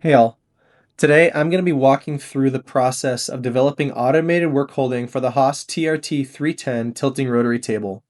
Hey all. Today I'm going to be walking through the process of developing automated work holding for the HAAS TRT310 tilting rotary table.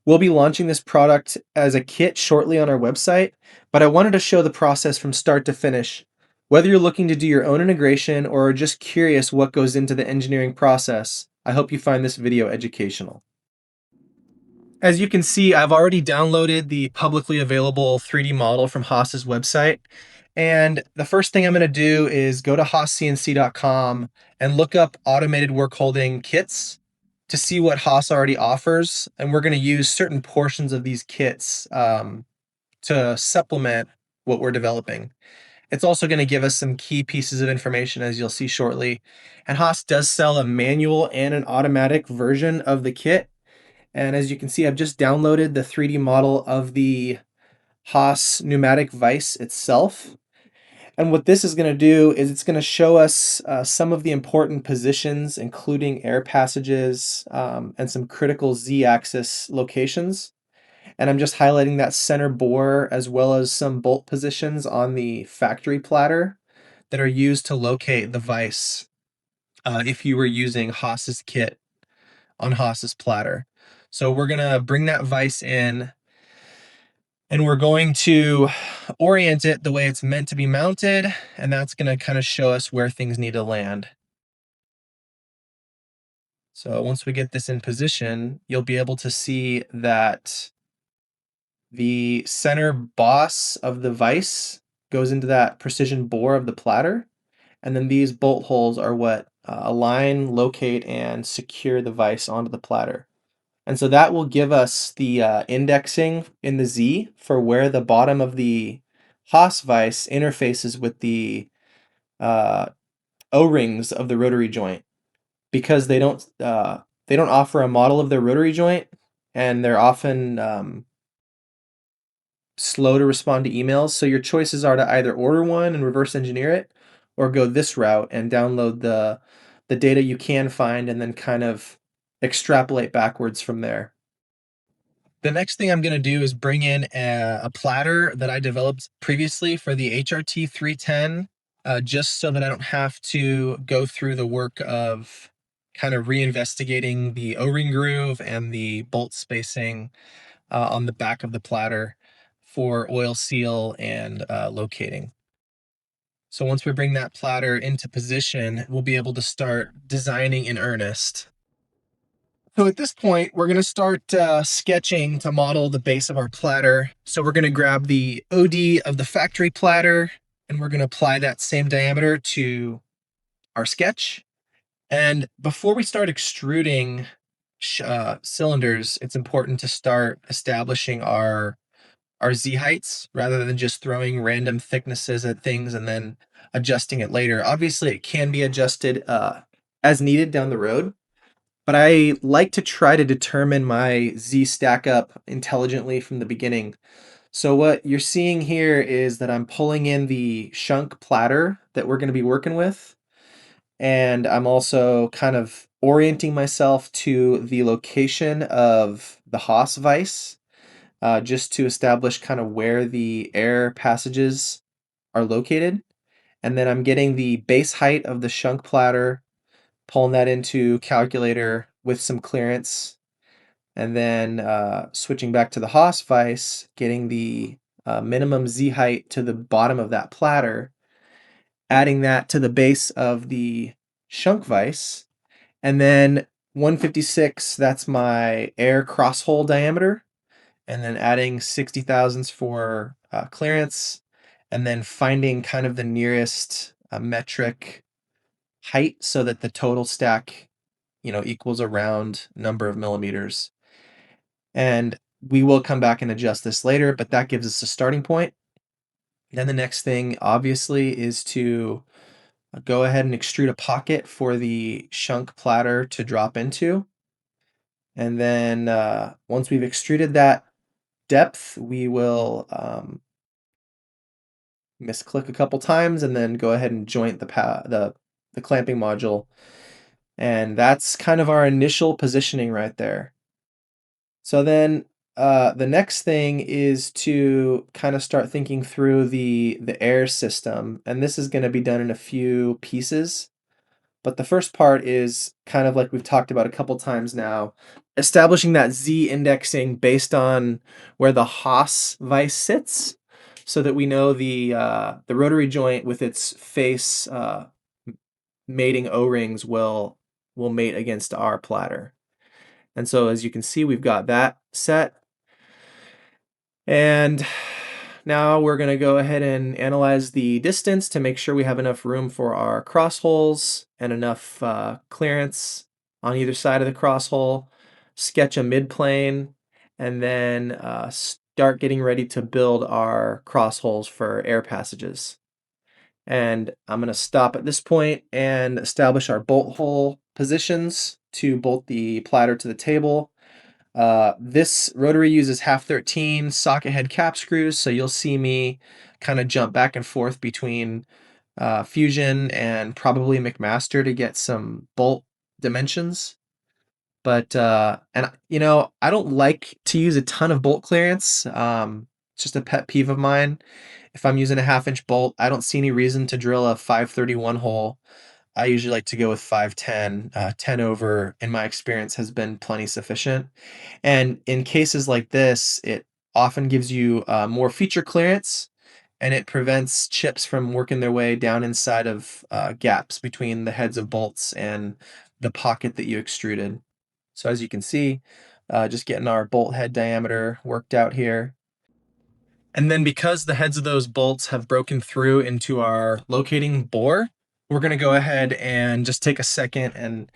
We'll be launching this product as a kit shortly on our website, but I wanted to show the process from start to finish. Whether you're looking to do your own integration or are just curious what goes into the engineering process, I hope you find this video educational. As you can see, I've already downloaded the publicly available 3D model from HAAS's website. And the first thing I'm going to do is go to haascnc.com and look up automated work holding kits to see what HAAS already offers. And we're going to use certain portions of these kits to supplement what we're developing. It's also going to give us some key pieces of information, as you'll see shortly. And HAAS does sell a manual and an automatic version of the kit. And as you can see, I've just downloaded the 3D model of the HAAS pneumatic vise itself. And what this is going to do is it's going to show us some of the important positions, including air passages and some critical Z-axis locations. And I'm just highlighting that center bore as well as some bolt positions on the factory platter that are used to locate the vise if you were using HAAS's kit on HAAS's platter. So we're going to bring that vise in and we're going to orient it the way it's meant to be mounted, and that's going to kind of show us where things need to land. So once we get this in position, you'll be able to see that the center boss of the vise goes into that precision bore of the platter, and then these bolt holes are what align, locate, and secure the vise onto the platter. And so that will give us the indexing in the Z for where the bottom of the HAAS vise interfaces with the uh, O-rings of the rotary joint, because they don't offer a model of their rotary joint, and they're often slow to respond to emails. So your choices are to either order one and reverse engineer it, or go this route and download the data you can find and then kind of extrapolate backwards from there. The next thing I'm going to do is bring in a platter that I developed previously for the HRT310, just so that I don't have to go through the work of kind of reinvestigating the O-ring groove and the bolt spacing on the back of the platter for oil seal and locating. So once we bring that platter into position, we'll be able to start designing in earnest. So at this point, we're going to start sketching to model the base of our platter. So we're going to grab the OD of the factory platter, and we're going to apply that same diameter to our sketch. And before we start extruding cylinders, it's important to start establishing our Z heights rather than just throwing random thicknesses at things and then adjusting it later. Obviously, it can be adjusted as needed down the road, but I like to try to determine my Z stack up intelligently from the beginning. So what you're seeing here is that I'm pulling in the Schunk platter that we're going to be working with, and I'm also kind of orienting myself to the location of the HAAS vise, just to establish kind of where the air passages are located. And then I'm getting the base height of the Schunk platter, pulling that into calculator with some clearance, and then switching back to the HAAS vise, getting the minimum Z height to the bottom of that platter, adding that to the base of the Schunk vise, and then 156, that's my air cross hole diameter, and then adding 60 thousandths for clearance, and then finding kind of the nearest metric height so that the total stack, equals a round number of millimeters. And we will come back and adjust this later, but that gives us a starting point. Then the next thing, obviously, is to go ahead and extrude a pocket for the Schunk platter to drop into. And then once we've extruded that depth, we will misclick a couple times and then go ahead and joint the clamping module. And that's kind of our initial positioning right there. So then The next thing is to kind of start thinking through the air system, and this is going to be done in a few pieces. But the first part is kind of like we've talked about a couple times now, establishing that Z indexing based on where the HAAS vise sits, so that we know the rotary joint with its face mating O-rings will mate against our platter. And so as you can see, we've got that set. And now we're going to go ahead and analyze the distance to make sure we have enough room for our cross holes and enough clearance on either side of the cross hole, sketch a mid-plane, and then start getting ready to build our cross holes for air passages. And I'm going to stop at this point and establish our bolt hole positions to bolt the platter to the table. This rotary uses 1/2-13 socket head cap screws, so you'll see me kind of jump back and forth between Fusion and probably McMaster to get some bolt dimensions. But and you know, I don't like to use a ton of bolt clearance. It's just a pet peeve of mine. If I'm using a 1/2 inch bolt, I don't see any reason to drill a 531 hole. I usually like to go with 510. 10 over, in my experience, has been plenty sufficient. And in cases like this, it often gives you more feature clearance, and it prevents chips from working their way down inside of gaps between the heads of bolts and the pocket that you extruded. So as you can see, just getting our bolt head diameter worked out here. And then because the heads of those bolts have broken through into our locating bore, we're going to go ahead and just take a second and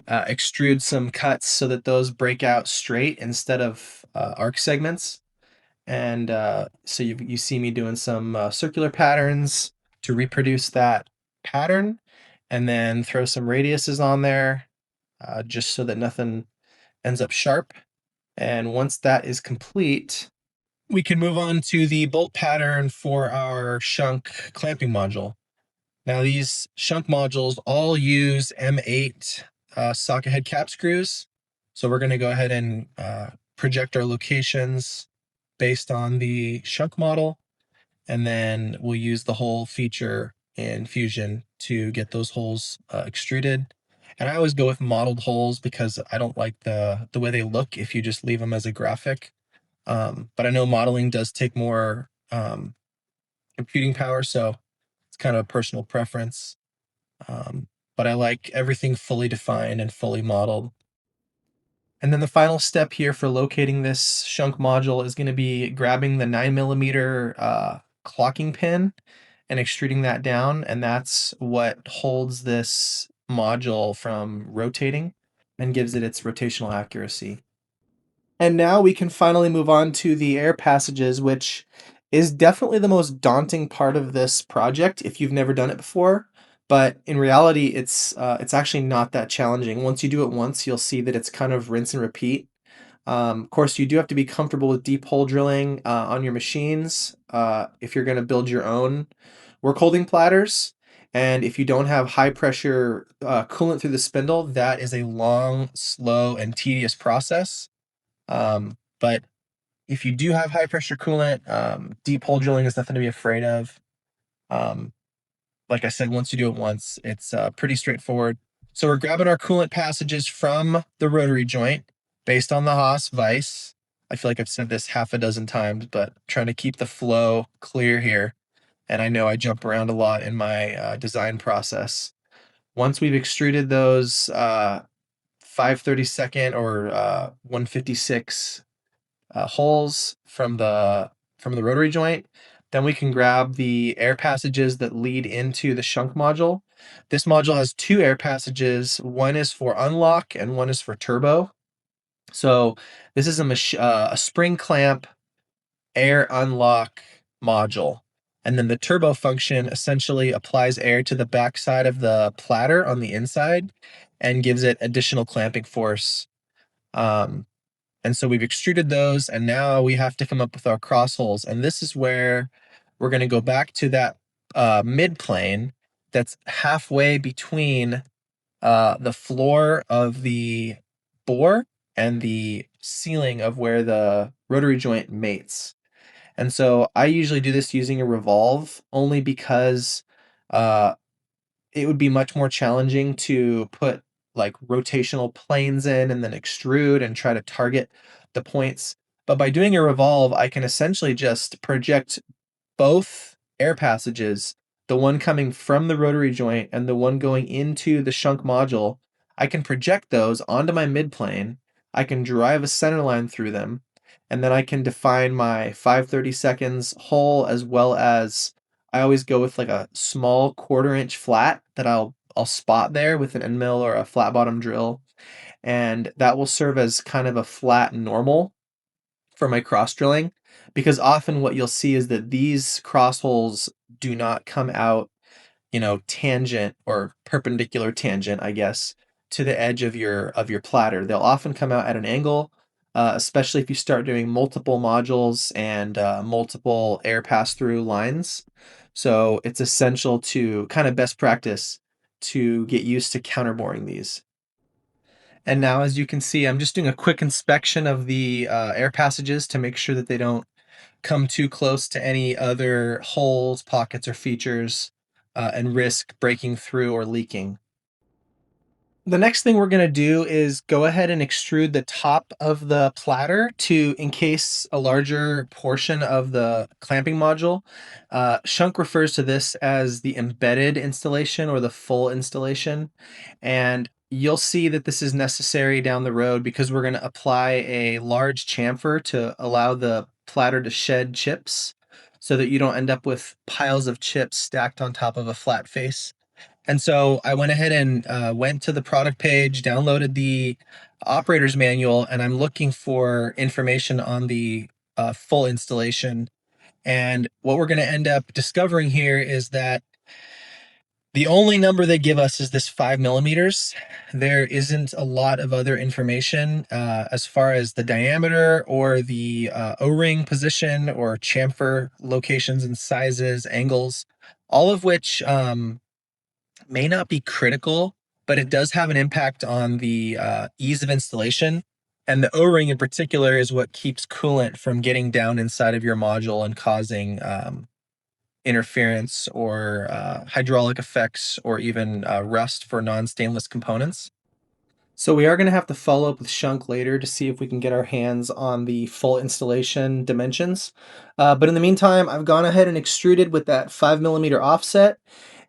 extrude some cuts so that those break out straight instead of arc segments. And so you see me doing some circular patterns to reproduce that pattern, and then throw some radiuses on there just so that nothing ends up sharp. And once that is complete, we can move on to the bolt pattern for our Schunk clamping module. Now these Schunk modules all use M8 socket head cap screws. So we're going to go ahead and project our locations based on the Schunk model, and then we'll use the hole feature in Fusion to get those holes extruded. And I always go with modeled holes because I don't like the way they look if you just leave them as a graphic. But I know modeling does take more computing power, so it's kind of a personal preference. But I like everything fully defined and fully modeled. And then the final step here for locating this Schunk module is going to be grabbing the 9mm clocking pin and extruding that down, and that's what holds this module from rotating and gives it its rotational accuracy. And now we can finally move on to the air passages, which is definitely the most daunting part of this project if you've never done it before. But in reality, it's actually not that challenging. Once you do it once, you'll see that it's kind of rinse and repeat. Of course, you do have to be comfortable with deep hole drilling on your machines if you're going to build your own work holding platters. And if you don't have high pressure coolant through the spindle, that is a long, slow, and tedious process. But if you do have high pressure coolant, deep hole drilling is nothing to be afraid of. Um, like I said, once you do it once, it's pretty straightforward. So we're grabbing our coolant passages from the rotary joint based on the HAAS vise. I feel like I've said this half a dozen times, but trying to keep the flow clear here. And I know I jump around a lot in my design process. Once we've extruded those 5/32 or 156 holes from the rotary joint. Then we can grab the air passages that lead into the Schunk module. This module has two air passages. One is for unlock and one is for turbo. So this is a spring clamp air unlock module. And then the turbo function essentially applies air to the backside of the platter on the inside and gives it additional clamping force. And so we've extruded those, and now we have to come up with our cross holes. And this is where we're going to go back to that mid plane that's halfway between the floor of the bore and the ceiling of where the rotary joint mates. And so I usually do this using a revolve only because uh, it would be much more challenging to put like rotational planes in and then extrude and try to target the points. But by doing a revolve, I can essentially just project both air passages, the one coming from the rotary joint and the one going into the Schunk module. I can project those onto my midplane. I can drive a center line through them, and then I can define my 5/32 hole, as well as I always go with like a small 1/4 inch flat that I'll spot there with an end mill or a flat bottom drill, and that will serve as kind of a flat normal for my cross drilling, because often what you'll see is that these cross holes do not come out, tangent or perpendicular tangent, I guess, to the edge of your platter. They'll often come out at an angle, especially if you start doing multiple modules and multiple air pass through lines. So it's essential to kind of best practice to get used to counterboring these. And now, as you can see, I'm just doing a quick inspection of the air passages to make sure that they don't come too close to any other holes, pockets, or features and risk breaking through or leaking. The next thing we're going to do is go ahead and extrude the top of the platter to encase a larger portion of the clamping module. Schunk refers to this as the embedded installation or the full installation. And you'll see that this is necessary down the road because we're going to apply a large chamfer to allow the platter to shed chips so that you don't end up with piles of chips stacked on top of a flat face. And so I went ahead and went to the product page, downloaded the operator's manual, and I'm looking for information on the full installation. And what we're going to end up discovering here is that the only number they give us is this 5 millimeters. There isn't a lot of other information as far as the diameter or the O-ring position or chamfer locations and sizes, angles, all of which may not be critical, but it does have an impact on the ease of installation. And the O-ring in particular is what keeps coolant from getting down inside of your module and causing interference or hydraulic effects or even rust for non-stainless components. So we are going to have to follow up with Schunk later to see if we can get our hands on the full installation dimensions. But in the meantime, I've gone ahead and extruded with that 5 millimeter offset.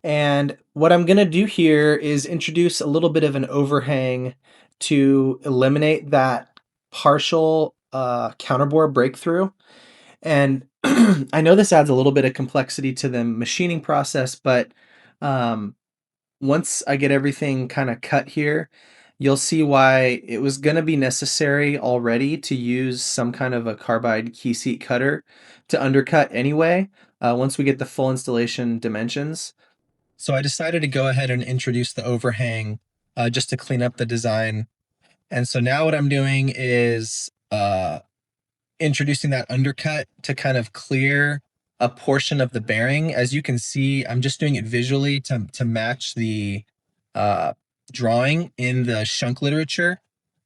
And what I'm going to do here is introduce a little bit of an overhang to eliminate that partial counterbore breakthrough. And I know this adds a little bit of complexity to the machining process, but um, once I get everything kind of cut here, you'll see why it was going to be necessary already to use some kind of a carbide key seat cutter to undercut anyway, once we get the full installation dimensions. So I decided to go ahead and introduce the overhang just to clean up the design. And so now what I'm doing is introducing that undercut to kind of clear a portion of the bearing. As you can see, I'm just doing it visually to match the drawing in the Schunk literature.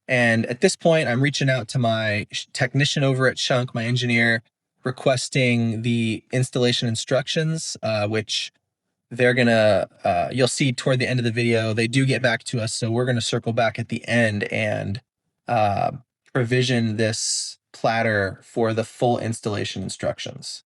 And at this point, I'm reaching out to my technician over at Schunk, my engineer, requesting the installation instructions, which they're gonna, you'll see toward the end of the video, they do get back to us. So we're gonna circle back at the end and uh, provision this platter for the full installation instructions.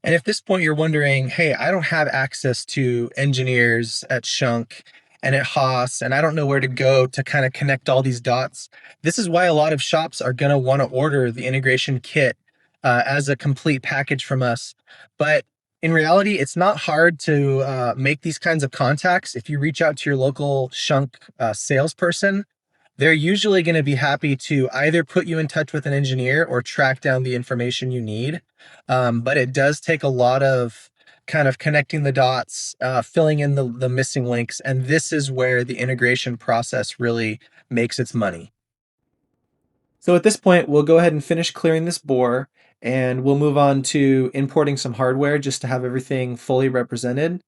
And if this point you're wondering, hey, I don't have access to engineers at Schunk and at HAAS, and I don't know where to go to kind of connect all these dots, this is why a lot of shops are going to want to order the integration kit as a complete package from us. But in reality, it's not hard to make these kinds of contacts. If you reach out to your local Schunk salesperson, they're usually going to be happy to either put you in touch with an engineer or track down the information you need. But it does take a lot of kind of connecting the dots, filling in the missing links. And this is where the integration process really makes its money. So at this point, we'll go ahead and finish clearing this bore, and we'll move on to importing some hardware just to have everything fully represented.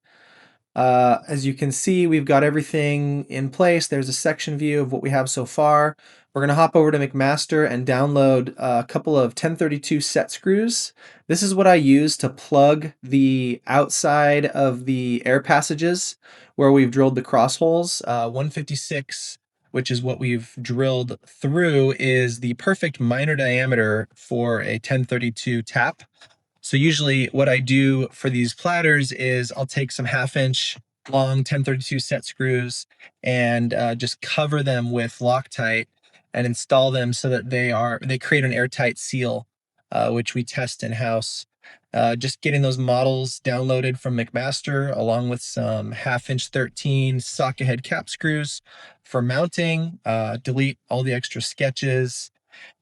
As you can see, we've got everything in place. There's a section view of what we have so far. We're going to hop over to McMaster and download a couple of 1032 set screws. This is what I use to plug the outside of the air passages where we've drilled the cross holes. 156, which is what we've drilled through, is the perfect minor diameter for a 1032 tap. So usually what I do for these platters is I'll take some 1/2 inch long 1032 set screws and just cover them with Loctite and install them so that they create an airtight seal, which we test in-house. Just getting those models downloaded from McMaster along with some 1/2 inch 13 socket head cap screws for mounting, delete all the extra sketches,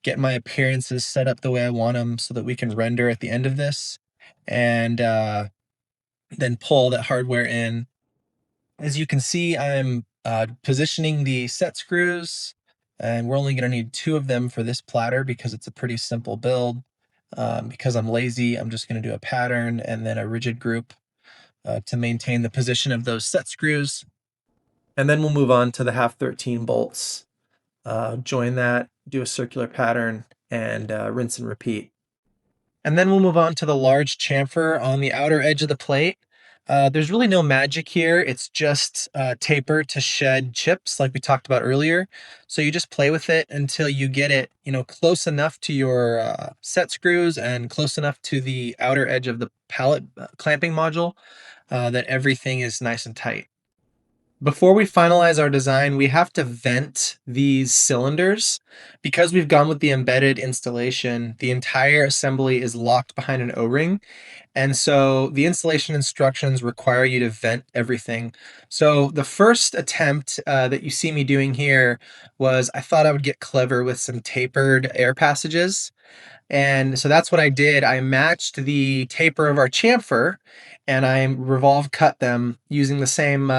get my appearances set up the way I want them so that we can render at the end of this, and then pull that hardware in. As you can see, I'm positioning the set screws, and we're only going to need 2 of them for this platter because it's a pretty simple build. Because I'm lazy, I'm just going to do a pattern and then a rigid group to maintain the position of those set screws. And then we'll move on to the 1/2 13 bolts. Join that, do a circular pattern, and rinse and repeat. And then we'll move on to the large chamfer on the outer edge of the plate. There's really no magic here. It's just taper to shed chips like we talked about earlier. So you just play with it until you get it, close enough to your set screws and close enough to the outer edge of the pallet clamping module that everything is nice and tight. Before we finalize our design, we have to vent these cylinders. Because we've gone with the embedded installation, the entire assembly is locked behind an O-ring. And so the installation instructions require you to vent everything. So the first attempt that you see me doing here was I thought I would get clever with some tapered air passages. And so that's what I did. I matched the taper of our chamfer and I revolve cut them using the same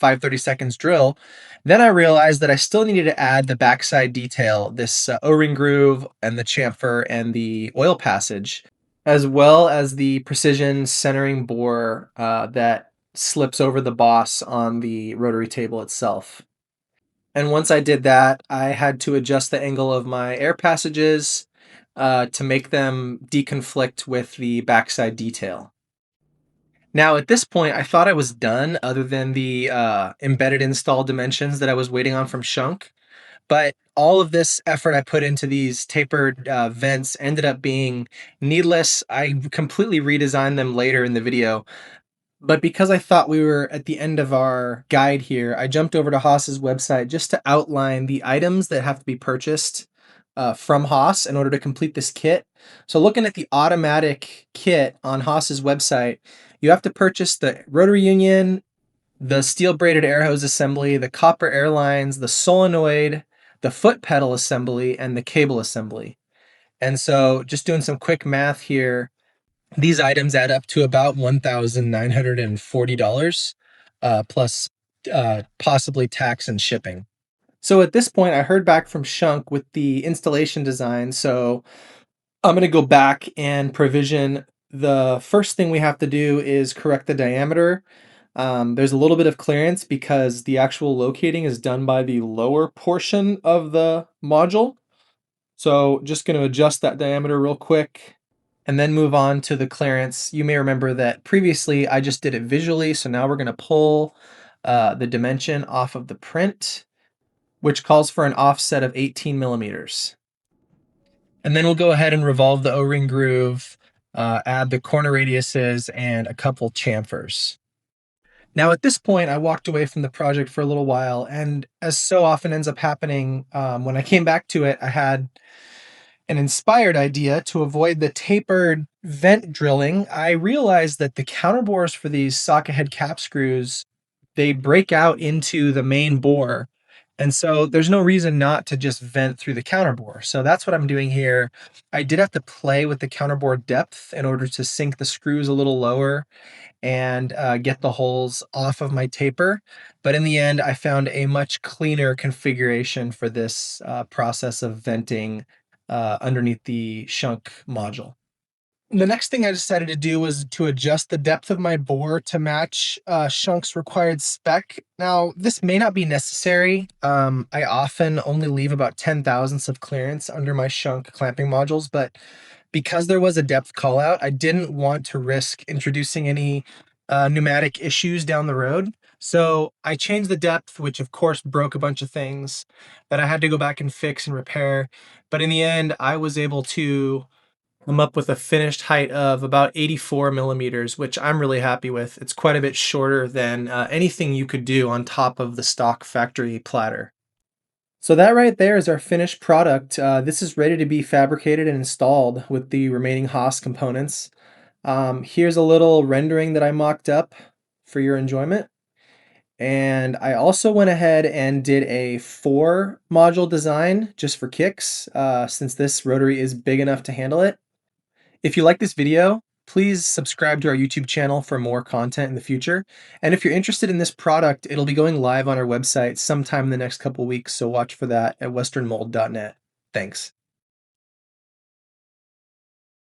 5/32 drill. Then I realized that I still needed to add the backside detail, this O-ring groove and the chamfer and the oil passage, as well as the precision centering bore that slips over the boss on the rotary table itself. And once I did that, I had to adjust the angle of my air passages to make them deconflict with the backside detail. Now, at this point, I thought I was done other than the embedded install dimensions that I was waiting on from Schunk. But all of this effort I put into these tapered vents ended up being needless. I completely redesigned them later in the video. But because I thought we were at the end of our guide here, I jumped over to HAAS's website just to outline the items that have to be purchased from HAAS in order to complete this kit. So looking at the automatic kit on HAAS's website, you have to purchase the rotary union, the steel braided air hose assembly, the copper air lines, the solenoid, the foot pedal assembly, and the cable assembly. And so just doing some quick math here, these items add up to about $1,940 plus possibly tax and shipping. So at this point, I heard back from Schunk with the installation design. So I'm going to go back and provision. The first thing we have to do is correct the diameter. There's a little bit of clearance because the actual locating is done by the lower portion of the module. So just going to adjust that diameter real quick and then move on to the clearance. You may remember that previously I just did it visually. So now we're going to pull the dimension off of the print, which calls for an offset of 18 millimeters. And then we'll go ahead and revolve the O-ring groove, add the corner radiuses and a couple chamfers. Now at this point, I walked away from the project for a little while, and as so often ends up happening, when I came back to it, I had an inspired idea to avoid the tapered vent drilling. I realized that the counterbores for these socket head cap screws, they break out into the main bore. And so there's no reason not to just vent through the counterbore. So that's what I'm doing here. I did have to play with the counterbore depth in order to sink the screws a little lower and get the holes off of my taper. But in the end, I found a much cleaner configuration for this process of venting underneath the Schunk module. The next thing I decided to do was to adjust the depth of my bore to match Schunk's required spec. Now, this may not be necessary. I often only leave about 10 thousandths of clearance under my Schunk clamping modules, but because there was a depth call out, I didn't want to risk introducing any pneumatic issues down the road. So I changed the depth, which of course broke a bunch of things that I had to go back and fix and repair. But in the end, I was able to come up with a finished height of about 84 millimeters, which I'm really happy with. It's quite a bit shorter than anything you could do on top of the stock factory platter. So that right there is our finished product. This is ready to be fabricated and installed with the remaining HAAS components. Here's a little rendering that I mocked up for your enjoyment. And I also went ahead and did a 4 module design just for kicks, since this rotary is big enough to handle it. If you like this video, please subscribe to our YouTube channel for more content in the future. And if you're interested in this product, it'll be going live on our website sometime in the next couple weeks, so watch for that at westernmold.net. Thanks.